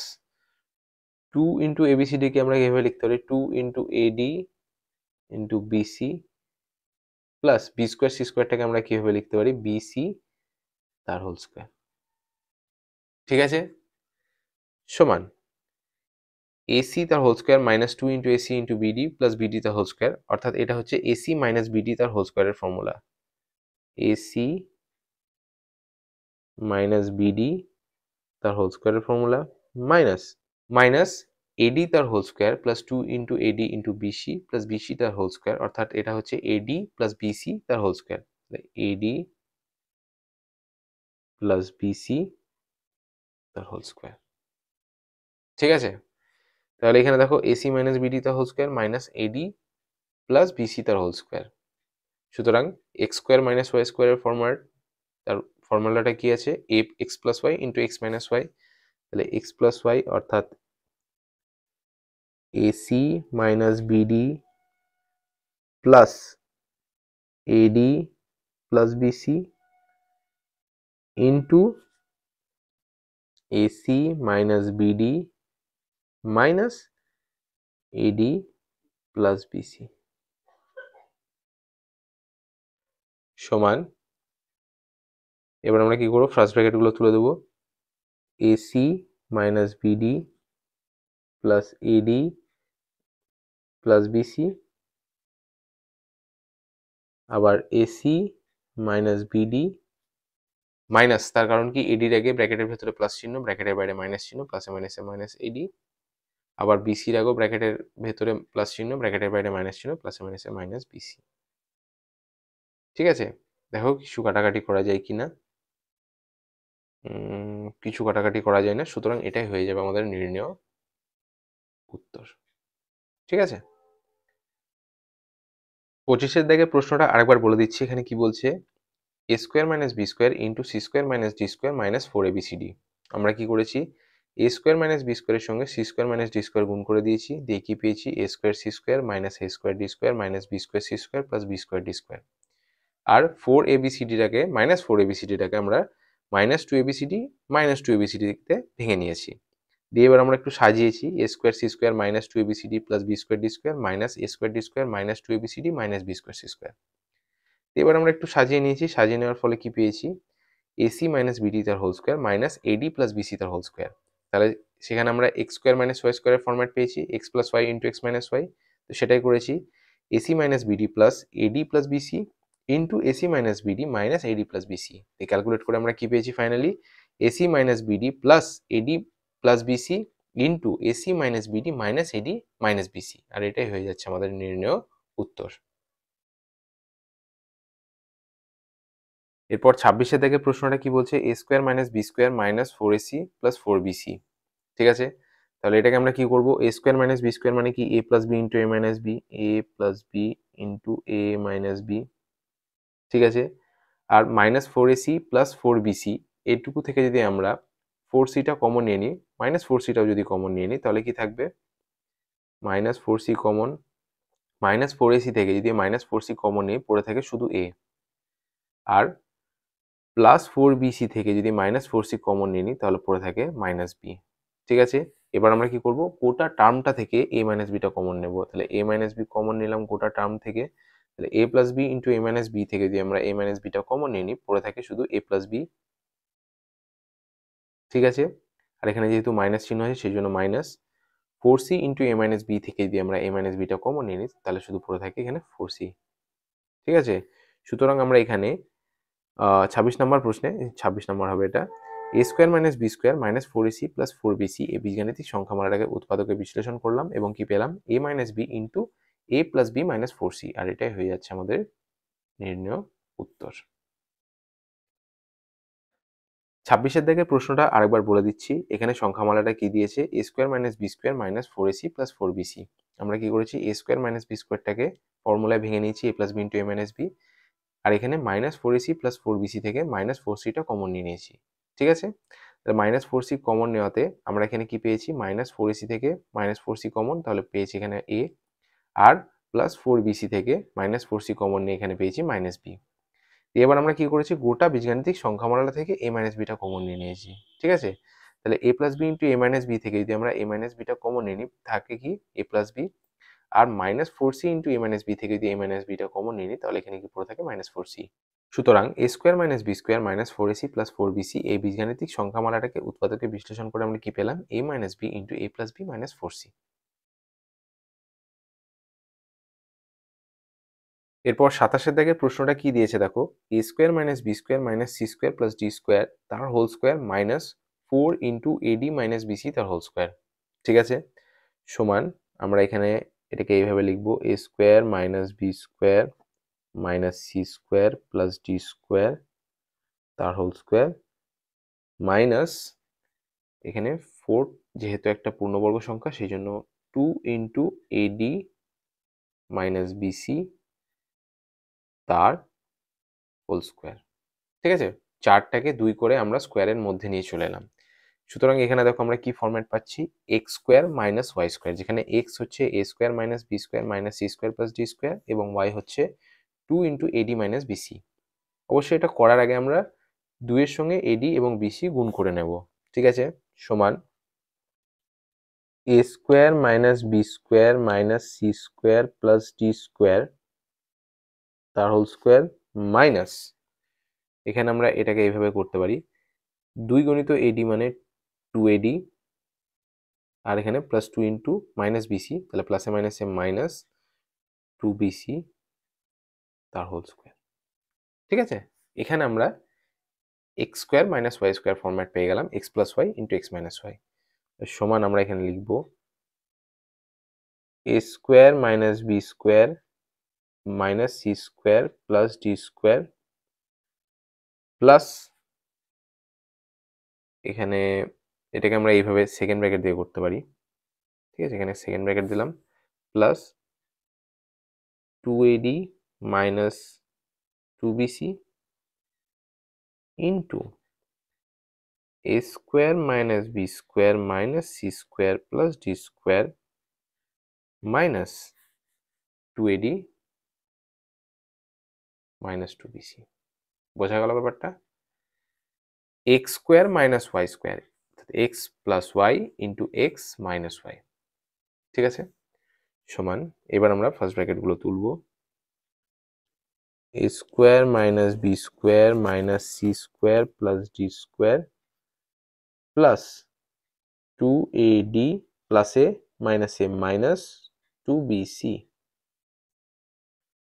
টু ইন্টু এবিসিডিকে আমরা কিভাবে লিখতে পারি, two into AD into BC plus B square C স্কোয়ারটাকে আমরা কিভাবে লিখতে পারি, বিসি তার হোল স্কোয়ার। ঠিক আছে, সমান এসি তার whole square minus two into AC into BD plus BD তার হোল স্কোয়ার, অর্থাৎ এটা হচ্ছে এসি মাইনাস বিডি তার হোল স্কোয়ারের ফর্মুলা, এসি মাইনাস বিডি তার হোল স্কোয়ারের ফর্মুলা মাইনাস এডি তার whole square plus two into AD into BC plus BC তার হোল স্কোয়ার, অর্থাৎ এটা হচ্ছে এডি প্লাস বিসি তার whole square, AD plus BC তার হোল স্কোয়ার। ঠিক আছে, তাহলে এখানে দেখো এসি মাইনাস বিডি তার whole square minus AD plus BC তার হোল স্কোয়ার, সুতরাং এক্স স্কোয়ার মাইনাস ওয়াই স্কোয়ারের তার ফর্মুলাটা কি আছে, এ X plus Y into x minus Y, তাহলে এক্স প্লাস ওয়াই অর্থাৎ AC minus BD plus AD plus BC into AC minus BD minus AD plus BC সমান, এবার আমরা কি করবো, ফার্স্ট ব্র্যাকেটগুলো তুলে দেবো, AC minus BD plus AD plus BC, আবার এসি মাইনাস বিডি মাইনাস, তার কারণ কি এডির আগে ব্র্যাকেটের ভেতরে প্লাস চিহ্ন, ব্র্যাকেটের বাইরে মাইনাস চিহ্ন, প্লাসে মাইনাসে মাইনাস এডি, আবার বিসির আগেও ব্র্যাকেটের ভেতরে প্লাস চিহ্ন, ব্র্যাকেটের বাইরে মাইনাস চিহ্ন, প্লাসে মাইনাসে মাইনাস বিসি। ঠিক আছে, দেখো কিছু কাটাকাটি করা যায় কিনা, কিছু কাটাকাটি করা যায় না, সুতরাং এটাই হয়ে যাবে আমাদের নির্ণেয় উত্তর। ঠিক আছে, 25-এর দাগের প্রশ্নটা আরেকবার বলে দিচ্ছি, এখানে কি বলছে, A square minus B square into C square minus D square minus four ABCD. আমরা কি করেছি, এ স্কোয়ার মাইনাস বি স্কোয়ারের সঙ্গে C square minus D square গুণ করে দিয়েছি, দিয়ে কি পেয়েছি, A square C square minus A square D square minus B square C square plus B square D square. আর ফোর এবিসিডিটাকে মাইনাস ফোর এবিসিডিটাকে আমরা মাইনাস টু এবিসিডিতে ভেঙে নিয়েছি, দিয়ে এবার আমরা একটু সাজিয়েছি, A square C square minus two A B C D plus B square D square minus A square D square minus two A B C D minus B square C square. এবার আমরা একটু সাজিয়ে নিয়েছি, সাজিয়ে নেওয়ার ফলে কি পেয়েছি, এসি মাইনাস বিডি তার whole square minus AD plus BC তার হোল স্কোয়ার। তাহলে সেখানে আমরা এক্স স্কোয়ার মাইনাস ওয়াই স্কোয়ারের ফর্ম্যাট পেয়েছি, x plus Y into x minus y, তো সেটাই করেছি, AC minus BD plus AD plus BC into AC minus BD minus AD plus BC. এই ক্যালকুলেট করে আমরা কি পেয়েছি finally, AC minus BD plus AD plus BC into AC minus BD minus এডি minus BC, আর এটাই হয়ে যাচ্ছে আমাদের নির্ণেয় উত্তর। এরপর 26-এর দাগে প্রশ্নটা কি বলছে, A square minus B square minus four A C plus four B C. ঠিক আছে, তাহলে এটাকে আমরা কি করব, A square minus B square মানে কি, A plus B into A minus B, A plus B into A minus B. ঠিক আছে, আর minus four A C plus four B C, এটুকু থেকে যদি আমরা ফোর সিটা কমন নিয়ে নিই, মাইনাস ফোর সিটাও যদি কমন নিয়ে নিই, তাহলে কি থাকবে, minus four C common, minus four AC থেকে যদি মাইনাস ফোর সি কমন নিয়ে পড়ে থাকে শুধু এ, আর প্লাস ফোর বিসি থেকে যদি মাইনাস ফোর সি কমন নিয়ে নিই তাহলে পড়ে থাকে মাইনাস বি। ঠিক আছে, এবার আমরা কি করব, গোটা টার্মটা থেকে a মাইনাস বিটা কমন নেব। তাহলে a মাইনাস বি কমন নিলাম গোটা টার্ম থেকে। তাহলে a plus B into a minus B থেকে যদি আমরা a মাইনাস বিটা কমন নিয়ে নিই, পড়ে থাকে শুধু a প্লাস বি। ঠিক আছে, আর এখানে যেহেতু মাইনাস চিহ্ন আছে সেই জন্য minus 4c into a minus B থেকে যদি আমরা a মাইনাস বিটা কমন নিয়ে নিই, তাহলে শুধু পড়ে থাকে এখানে 4c। ঠিক আছে, সুতরাং আমরা এখানে 26 নম্বর প্রশ্নে, 26 নম্বর হবে এটা, a square minus B square minus 4ac plus 4bc এই বীজগাণিতিক সংখ্যামালাটাকে উৎপাদকে বিশ্লেষণ করলাম এবং কি পেলাম, a minus B into a plus B minus 4c, আর এটাই হয়ে যাচ্ছে আমাদের নির্ণয় উত্তর। 26-এর দাগের প্রশ্নটা আরেকবার বলে দিচ্ছি। এখানে সংখ্যামালাটা কি দিয়েছে, a square minus B square minus 4ac plus 4bc। আমরা কি করেছি, a স্কোয়ার মাইনাস বি স্কোয়ারটাকে ফর্মুলায় ভেঙে নিয়েছি a plus B into a minus B, আর এখানে মাইনাস 4ac প্লাস 4bc থেকে মাইনাস 4cটা কমন নিয়ে নিয়েছি। ঠিক আছে, তাহলে মাইনাস 4c কমন নেওয়াতে আমরা এখানে কি পেয়েছি, মাইনাস 4ac থেকে মাইনাস 4c কমন, তাহলে পেয়েছি এখানে a, আর প্লাস 4bc থেকে মাইনাস 4c কমন নিয়ে এখানে পেয়েছি মাইনাস b। এবার আমরা কি করেছি, গোটা বীজগাণিতিক সংখ্যামালা থেকে a মাইনাস বিটা কমন নিয়ে নিয়েছি। ঠিক আছে, তাহলে a plus B into a minus B থেকে যদি আমরা a মাইনাস বিটা কমন নিয়ে নিই, থাকে কি a প্লাস বি, আর minus 4c into a minus B থেকে যদি a মাইনাস বিটা কমন নিয়ে নিই, তাহলে এখানে কি পড়ে থাকে মাইনাস 4c। সুতরাং a square minus B square minus 4ac plus 4bc এই বীজগাণিতিক সংখ্যামালাটাকে উৎপাদকে বিশ্লেষণ করে আমরা কি পেলাম, a minus B into a plus B minus 4c। এরপর 27-এর দাগের প্রশ্নটা কি দিয়েছে দেখো, a square minus B square minus C square plus D square তার whole square minus 4 into A D minus B C তার হোল স্কোয়ার। ঠিক আছে, সমান আমরা এখানে এটাকে এইভাবে লিখবো, a square minus B square minus C square plus D square তার হোল স্কোয়ার মাইনাস এখানে 4, যেহেতু একটা পূর্ণবর্গ সংখ্যা সেই জন্য 2 ইন্টু এডি মাইনাস বিসি তার হোল স্কোয়ার। ঠিক আছে, 4টাকে 2 করে আমরা স্কোয়ারের মধ্যে নিয়ে চলে এলাম। সুতরাং এখানে দেখো আমরা কি ফরম্যাট পাচ্ছি, X square minus Y square, যেখানে এক্স হচ্ছে A square minus B square minus C square plus D square এবং ওয়াই হচ্ছে 2 ইন্টু এডি মাইনাস বিসি। অবশ্যই এটা করার আগে আমরা 2 এর সঙ্গে এডি এবং বিসি গুণ করে নেব। ঠিক আছে, সমান A square minus B square minus C square plus D square তার হোল স্কোয়ার মাইনাস, এখানে আমরা এটাকে এইভাবে করতে পারি, 2 গণিত এডি মানে 2ad, আর এখানে প্লাস 2 ইন্টু মাইনাস বিসি, তাহলে প্লাসে মাইনাসে মাইনাস 2bc তার হোল স্কোয়ার। ঠিক আছে, এখানে আমরা x square minus Y square format পেয়ে গেলাম, X plus Y into x minus Y. সমান আমরা এখানে লিখবো A square minus B square minus C square plus D square plus, এখানে এটাকে আমরা এইভাবে সেকেন্ড ব্র্যাকেট দিয়ে করতে পারি। ঠিক আছে, এখানে সেকেন্ড ব্র্যাকেট দিলাম plus 2ad minus 2bc into a square minus B square minus C square plus D square minus 2ad minus 2bc। বোঝা গেল ব্যাপারটা, x square minus Y square, x plus Y into x minus y. ঠিক আছে, সমান এবার আমরা first ব্র্যাকেটগুলো তুলব, a square minus B square minus C square plus D square plus 2ad প্লাসে মাইনাসে মাইনাস 2bc,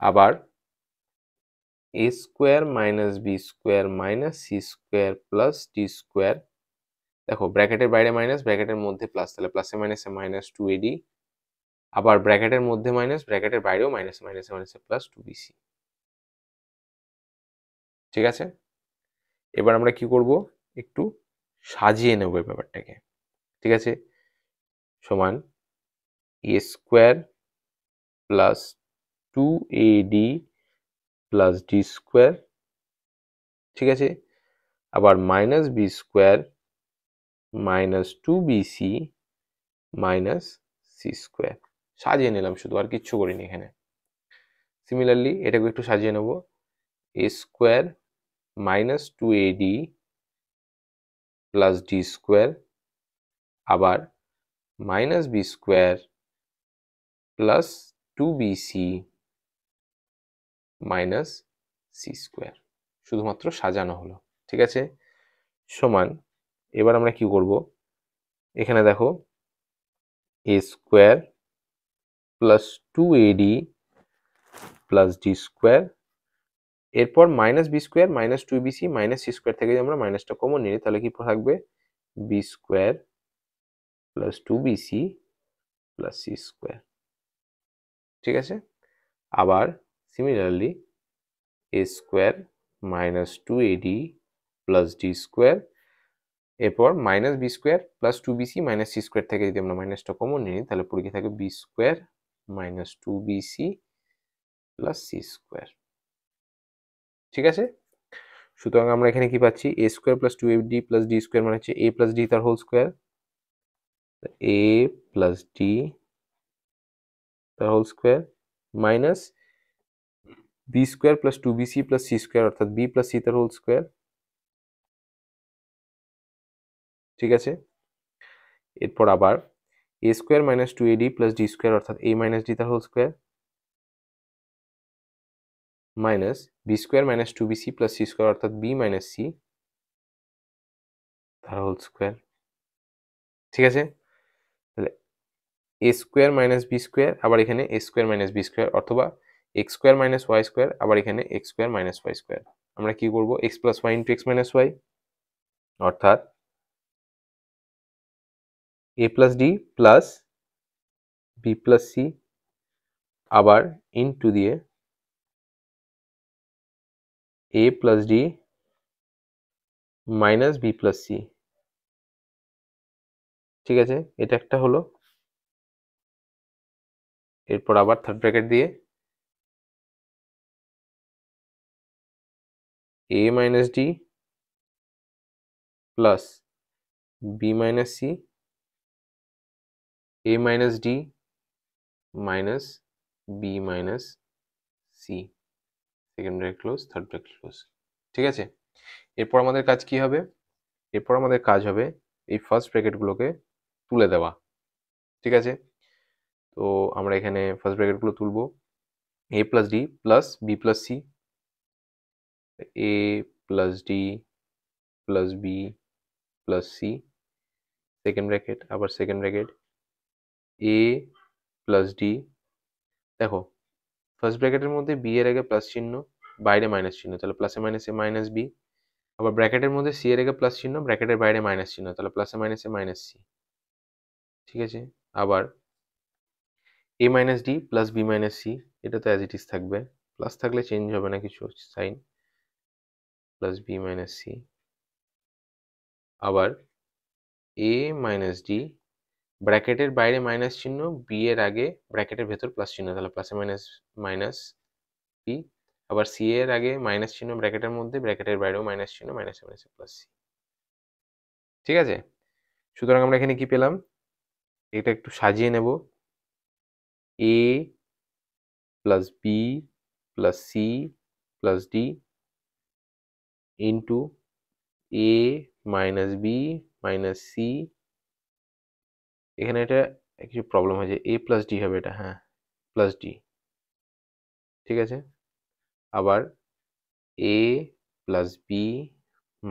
আবার a square minus B square minus C square plus D square, দেখো ব্র্যাকেটের বাইরে মাইনাস ব্র্যাকেটের মধ্যে প্লাস, তাহলে প্লাসে মাইনাসে মাইনাস 2ad, আবার ব্র্যাকেটের মধ্যে মাইনাস ব্র্যাকেটের বাইরেও মাইনাসে মাইনাসে মাইনাসে প্লাস 2bc। ঠিক আছে, এবার আমরা কি করব, একটু সাজিয়ে নেব এই ব্যাপারটাকে। ঠিক আছে, সমান A square plus 2ad plus D square. ঠিক আছে, আবার minus B square minus 2bc minus C square. সাজিয়ে নিলাম শুধু, আর কিচ্ছু করিনি এখানে। সিমিলারলি এটাকে একটু সাজিয়ে নেব, A square minus 2ad plus D square, আবার minus B square plus 2bc minus C square, শুধুমাত্র সাজানো হলো। ঠিক আছে, সমান এবার আমরা কি করব, এখানে দেখো A square plus 2ad plus D square, এরপর minus B square minus 2bc minus C square থেকে যদি আমরা মাইনাসটা কমন নিই তাহলে কি থাকবে, B square plus 2bc plus C square. ঠিক আছে, আবার similarly A square minus 2ad plus D square, এরপর minus B square plus 2bc minus C square থেকে যদি আমরা মাইনাসটা কমন নিই তাহলে পুরো কি থাকে, B square minus 2bc plus C square. ঠিক আছে, সুতরাং আমরা এখানে কি পাচ্ছি, A square plus 2ab plus D square মানে হচ্ছে এ প্লাস ডি তার whole square, A plus D তার whole square minus B square plus 2bc plus C square অর্থাৎ বি প্লাস সি তার হোল স্কোয়ার। ঠিক আছে, এরপর আবার A square minus 2ad plus D square অর্থাৎ এ মাইনাস ডি তার whole square minus B square minus 2bc plus C square অর্থাৎ B minus C তার হোল স্কোয়ার। ঠিক আছে, তাহলে A square minus B square, আবার এখানে এ স্কোয়ার মাইনাস বি স্কোয়ার, অথবা X square minus Y square, আবার এখানে x square minus Y square. আমরা কি করবো, X plus Y into x minus Y অর্থাৎ এ plus D plus B plus C আবার ইন্টু দিয়ে A plus D minus B plus C. ঠিক আছে, এটা একটা হলো, এরপর আবার থার্ড ব্র্যাকেট দিয়ে A minus D plus B minus C, A minus D minus B minus C, second bracket close, third bracket close. ঠিক আছে, এরপর আমাদের কাজ কি হবে, এরপর আমাদের কাজ হবে এই ফার্স্ট ব্র্যাকেটগুলোকে তুলে দেওয়া। ঠিক আছে, তো আমরা এখানে ফার্স্ট ব্র্যাকেটগুলো তুলব, A plus D plus B plus C, A plus D plus B plus C, second bracket, আবার second bracket A plus D, দেখো ফার্স্ট ব্র্যাকেটের মধ্যে বি এর আগে প্লাস চিহ্ন, বাইরে মাইনাস চিহ্ন, তাহলে প্লাসে মাইনাসে মাইনাস বি, আবার ব্র্যাকেটের মধ্যে সি এর আগে প্লাস চিহ্ন, ব্র্যাকেটের বাইরে মাইনাস চিহ্ন, তাহলে প্লাসে মাইনাসে মাইনাস সি। ঠিক আছে, আবার A minus D plus B minus C, এটা তো অ্যাজ ইট ইজ থাকবে, প্লাস থাকলে চেঞ্জ হবে না কিছু sign, plus B minus C, আবার এ মাইনাস ডি, ব্র্যাকেটের বাইরে মাইনাস চিহ্ন, বি এর আগে ব্র্যাকেটের ভেতর প্লাস চিহ্ন, তাহলে প্লাসে মাইনাস মাইনাস বি, আবার সি এর আগে মাইনাস চিহ্ন ব্র্যাকেটের মধ্যে, ব্র্যাকেটের বাইরেও মাইনাস চিহ্ন, মাইনাসে মাইনাসে প্লাস সি। ঠিক আছে, সুতরাং আমরা এখানে কি পেলাম, এটা একটু সাজিয়ে নেব, A plus B plus C plus D into A minus B minus C, এখানে এটা কিছু প্রবলেম হয়েছে, এ প্লাস ডি হবে এটা, হ্যাঁ প্লাস ডি। ঠিক আছে, আবার A plus B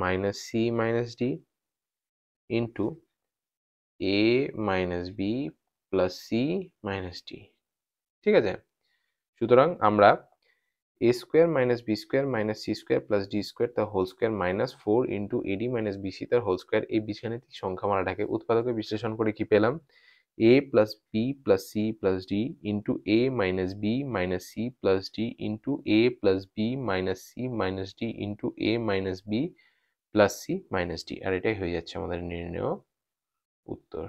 minus C minus D into A minus B plus C minus D. ঠিক আছে, সুতরাং আমরা A square minus B square minus C square plus D square তার whole square minus 4 into A D minus B C তার whole square, এই বীজগাণিতিক সংখ্যামালাটাকে উৎপাদকে বিশ্লেষণ করে কি পেলাম, a plus B plus C plus D into A minus B minus C plus D into A plus B minus C minus D into A minus B plus C minus D, আর এটাই হয়ে যাচ্ছে আমাদের নির্ণেয় উত্তর।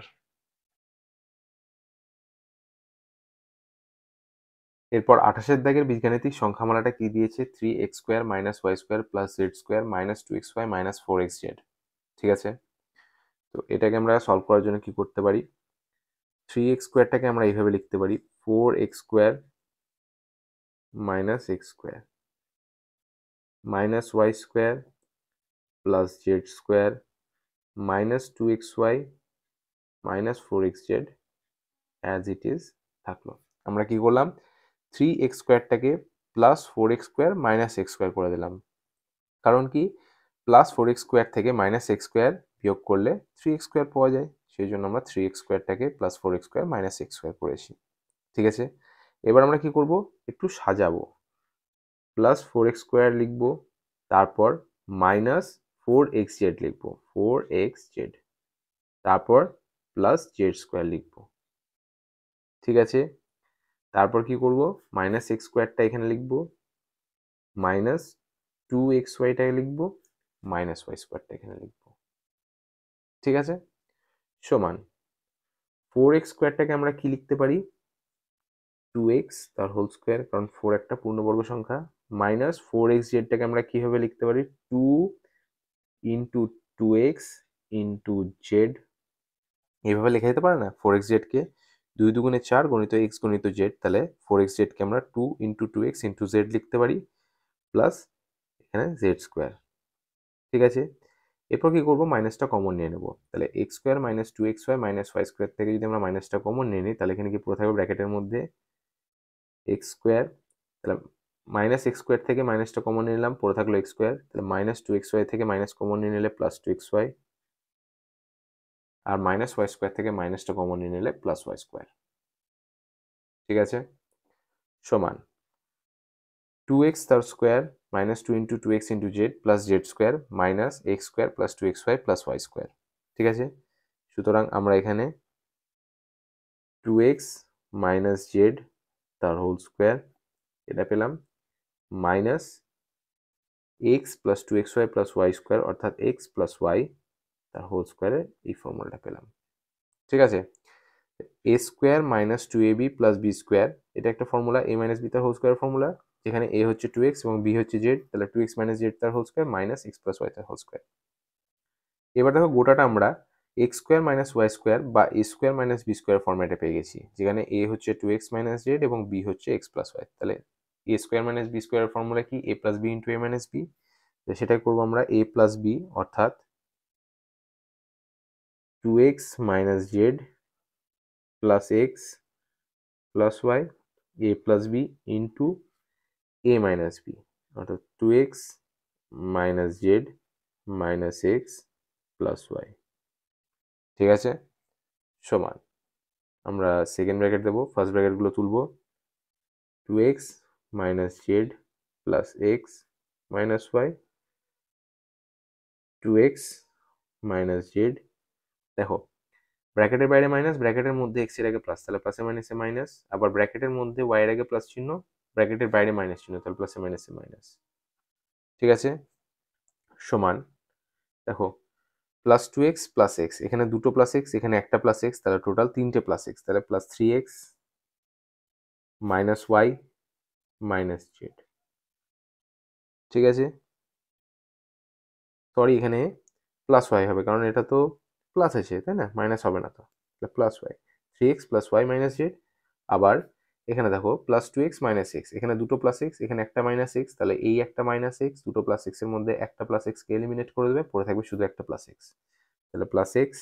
এরপর 28 দাগের বীজগাণিতিক সংখ্যামালাটা কি দিয়েছে, 3x square minus Y square plus Z square minus 2xy minus 4xz। ঠিক আছে, তো এটাকে আমরা সলভ করার জন্য কি করতে পারি, 3x স্কোয়ারটাকে আমরা এইভাবে লিখতে পারি 4x square minus X square minus Y square plus Z square minus 2xy minus 4xz as it is থাকলো। আমরা কি করলাম, 3x স্কোয়ারটাকে plus 4x square minus X square করে দিলাম। কারণ কি, প্লাস 4x স্কোয়ার থেকে মাইনাস এক্স স্কোয়ার বিয়োগ করলে 3x স্কোয়ার পাওয়া যায়, সেই জন্য আমরা 3x স্কোয়ারটাকে plus 4x square minus X square করেছি। ঠিক আছে, এবার আমরা কি করব, একটু সাজাবো। প্লাস 4x স্কোয়ার লিখবো, তারপর মাইনাস 4xz লিখবো, 4xz, তারপর প্লাস জেড স্কোয়ার লিখবো। ঠিক আছে, তারপর কি করব, মাইনাস এক্স স্কোয়ারটা এখানে লিখবো, মাইনাস 2xyটাকে লিখবো, মাইনাস ওয়াই স্কোয়ারটা এখানে লিখবো। ঠিক আছে, সমান 4x স্কোয়ারটাকে আমরা কি লিখতে পারি, 2x তার হোল স্কোয়ার, কারণ 4 একটা পূর্ণবর্গ সংখ্যা, মাইনাস 4xzটাকে আমরা কিভাবে লিখতে পারি, 2 ইন্টু 2x ইন্টু জেড, এইভাবে লেখা যেতে পারে না। 4xzকে 2 দুগুণে 4 গণিত x গণিত z, তাহলে 4xzকে আমরা 2 ইন্টু 2x ইন্টু z লিখতে পারি, প্লাস এখানে জেড স্কোয়ার। ঠিক আছে, এরপর কি করবো, মাইনাসটা কমন নিয়ে নেবো, তাহলে x square minus 2xy minus Y square থেকে যদি আমরা মাইনাসটা কমন নিয়ে নিই, তাহলে এখানে কি পুরো থাকবে ব্র্যাকেটের মধ্যে এক্স স্কোয়ার, তাহলে মাইনাস এক্স স্কোয়ার থেকে মাইনাসটা কমন নিয়ে নিলাম, পড়ে থাকলো এক্স স্কোয়ার, তাহলে মাইনাস 2xy থেকে মাইনাস কমন নিয়ে নিলে প্লাস 2xy, আর মাইনাস ওয়াই স্কোয়ার থেকে মাইনাসটা কমন নিয়ে নিলে প্লাস ওয়াই স্কোয়ার। ঠিক আছে, সমান 2x তার square minus 2 into 2x into Z plus Z square minus X square plus 2xy plus Y square. ঠিক আছে, সুতরাং আমরা এখানে 2x মাইনাস জেড তার হোল স্কোয়ার এটা পেলাম, minus X plus 2xy plus Y square অর্থাৎ এক্স প্লাস ওয়াই তার হোল স্কোয়ারের এই ফর্মুলাটা পেলাম। ঠিক আছে, A square minus 2ab plus B square, এটা একটা ফর্মুলা, এ মাইনাস বি তার হোল স্কোয়ার ফর্মুলা, যেখানে এ হচ্ছে 2x এবং বি হচ্ছে জেড, তাহলে 2x মাইনাস জেড তার whole square minus X plus Y তার হোল স্কোয়ার। এবার দেখো গোটাটা আমরা x square minus Y square বা A square minus B square ফর্ম্যাটে পেয়ে গেছি, যেখানে এ হচ্ছে 2x মাইনাস জেড এবং বি হচ্ছে এক্স প্লাস ওয়াই। তাহলে এ স্কোয়ার মাইনাস বি স্কোয়ারের ফর্মুলা কি, A plus B into A minus B, সেটাই করবো আমরা এ প্লাস বি অর্থাৎ 2x minus Z plus X plus Y, A plus B into A minus B অর্থাৎ 2x minus Z minus X plus Y. ঠিক আছে, সমান আমরা second bracket দেবো, ফার্স্ট ব্র্যাকেটগুলো তুলবো, 2x minus Z plus x minus Y, 2x minus Z, দেখো ব্র্যাকেটের বাইরে মাইনাস, ব্র্যাকেটের মধ্যে এক্স এর আগে প্লাস, তাহলে প্লাসে মাইনাসে মাইনাস, আবার ব্র্যাকেটের মধ্যে ওয়াই এর আগে প্লাস চিহ্ন, ব্র্যাকেটের বাইরে মাইনাস চিহ্ন, তাহলে প্লাসে মাইনাসে মাইনাস। ঠিক আছে, সমান দেখো প্লাস 2x প্লাস এক্স, এখানে দুটো প্লাস এক্স, এখানে একটা প্লাস এক্স, তাহলে টোটাল 3টে প্লাস এক্স, তাহলে plus 3x minus Y minus z. ঠিক আছে, সরি এখানে প্লাস ওয়াই হবে, কারণ এটা তো প্লাস আছে তাই না, মাইনাস হবে না, তো plus y 3x plus Y minus z. আবার এখানে দেখো প্লাস 2x মাইনাস এক্স, এখানে দুটো প্লাস এক্স, এখানে একটা মাইনাস এক্স, তাহলে এই একটা মাইনাস এক্স, দুটো প্লাস এক্স এর মধ্যে একটা প্লাস এক্সকে এলিমিনেট করে দেবে, পড়ে থাকবে শুধু একটা প্লাস এক্স, তাহলে plus x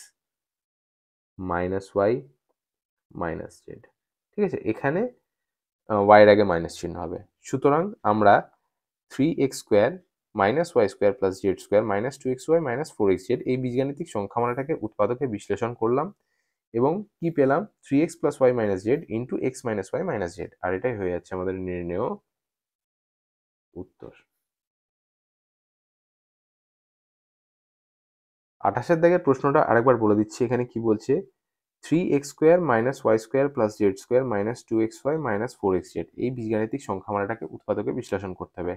minus Y minus z. ঠিক আছে, এখানে ওয়াইয়ের আগে মাইনাস চিহ্ন হবে, সুতরাং আমরা 3x square minus Y square plus Z square minus 2xy minus 4xz এই বীজগাণিতিক সংখ্যামালাটাকে উৎপাদকে বিশ্লেষণ করলাম এবং কি পেলাম, 3x plus Y minus Z into x minus Y minus Z, আর এটাই হয়ে যাচ্ছে আমাদের নির্ণেয় উত্তর। 28 দাগের প্রশ্নটা আরেকবার বলে দিচ্ছি, এখানে কি বলছে, 3x square minus Y square plus Z square minus 2xy minus 4xz এই বীজগাণিতিক সংখ্যামালাটাকে উৎপাদকে বিশ্লেষণ করতে হবে।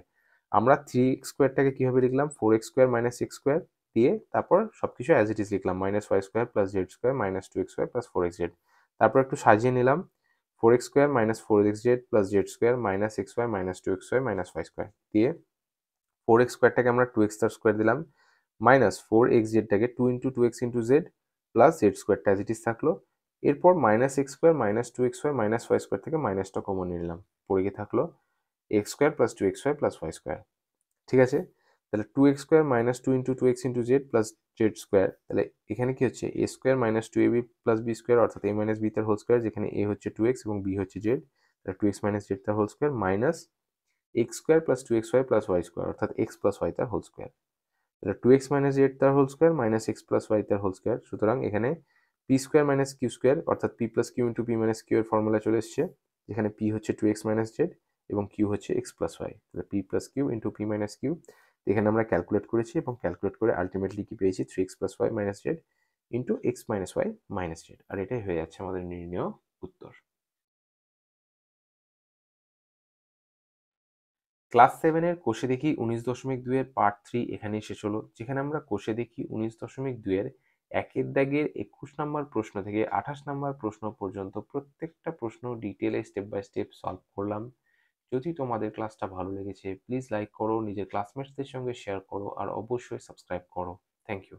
আমরা 3x স্কোয়ারটাকে কিভাবে লিখলাম, 4x square minus X square দিয়ে তারপর সবকিছু অ্যাজ ইট ইজ লিখলাম, minus Y square plus Z square minus 2xy plus 4xz, তারপর একটু সাজিয়ে নিলাম, 4x square minus 4xz plus Z square minus xy minus 2xy minus Y square দিয়ে 4x স্কোয়ারটাকে আমরা 2x তার স্কোয়ার দিলাম, মাইনাস 4xzটাকে 2 into 2x into Z plus Z স্কোয়ারটা অ্যাজ ইট ইজ থাকলো, এরপর minus X square minus 2xy minus Y square থেকে মাইনাসটা কমন নিয়ে নিলাম, পড়ে গিয়ে থাকলো x square plus 2xy plus Y square. ঠিক আছে, তাহলে 2x² minus 2 into 2x into Z plus Z square, তাহলে এখানে কি হচ্ছে a square minus 2ab plus b square, অর্থাৎ a মাইনাস b তার হোল স্কোয়ার, যেখানে a হচ্ছে 2x এবং b হচ্ছে জেড, তাহলে 2x মাইনাস জেড তার whole square minus x square plus 2xy plus y square, অর্থাৎ x প্লাস y তার হোল স্কোয়ার। তাহলে 2x মাইনাস জেড তার whole square minus x plus y তার হোল স্কোয়ার। সুতরাং এখানে p square minus q square, অর্থাৎ p plus Q into p minus Q এর formula চলে এসছে, যেখানে p হচ্ছে 2x মাইনাস জেড এবং q হচ্ছে x প্লাস y। তাহলে p plus Q into p minus Q, এখানে আমরা ক্যালকুলেট করেছি এবং ক্যালকুলেট করে আলটিমেটলি কি পেয়েছি 3x plus y minus Z into x minus Y minus Z, আর এটাই হয়ে যাচ্ছে আমাদের নির্ণেয় উত্তর। ক্লাস 7-এর কোষে দেখি 19.2 এর পার্ট 3 এখানেই শেষ হলো, যেখানে আমরা কোষে দেখি 19.2 এর 1-এর দাগের 21 নম্বর প্রশ্ন থেকে 28 নম্বর প্রশ্ন পর্যন্ত প্রত্যেকটা প্রশ্ন ডিটেলে স্টেপ বাই স্টেপ সলভ করলাম। যদি তোমাদের ক্লাসটা ভালো লেগেছে প্লিজ লাইক করো, নিজের ক্লাসমেটসদের সঙ্গে শেয়ার করো আর অবশ্যই সাবস্ক্রাইব করো। Thank you.